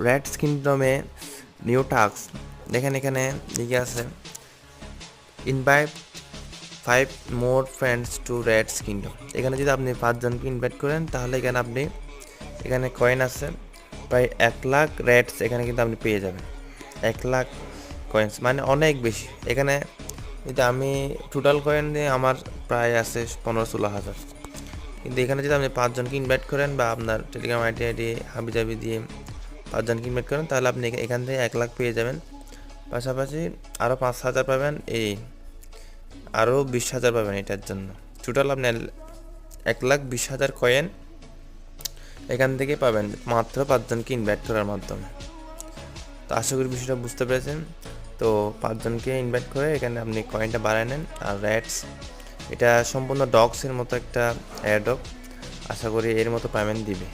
Raids কিংডমে new task দেখেন, এখানে লিখে আছে invite 5 more friends to raids kingdom. এখানে যদি আপনি 5 জনকে ইনভাইট করেন তাহলে এখানে কয়েন আছে প্রায় 1,00,000 রেডস এখানে কিন্তু আপনি পেয়ে যাবেন। 1,00,000 কয়েন্স মানে অনেক বেশি। এখানে যদি আমি টোটাল কয়েন দিয়ে আমার প্রায় আছে 15-16 হাজার, কিন্তু এখানে যদি আপনি 5 জনকে ইনভাইট করেন বা আপনার টেলিগ্রাম আইডি হাবিজাবি দিয়ে 5 জনকে ইনভাইট করেন তাহলে আপনি এখান থেকে 1,00,000 পেয়ে যাবেন। পাশাপাশি আরও 5,000 পাবেন, আরও 20,000 পাবেন এটার জন্য। টোটাল আপনি 1,20,000 কয়েন এখান থেকে পাবেন মাত্র 5 জনকে ইনভাইট করার মাধ্যমে। তো আশা করি বিষয়টা বুঝতে পেরেছেন। তো 5 জনকে ইনভাইট করে এখানে আপনি কয়েনটা বাড়ায় নেন। আর র্যাটস এটা সম্পূর্ণ ডগসের মতো একটা অ্যাডক, আশা করি এর মতো পেমেন্ট দিবে।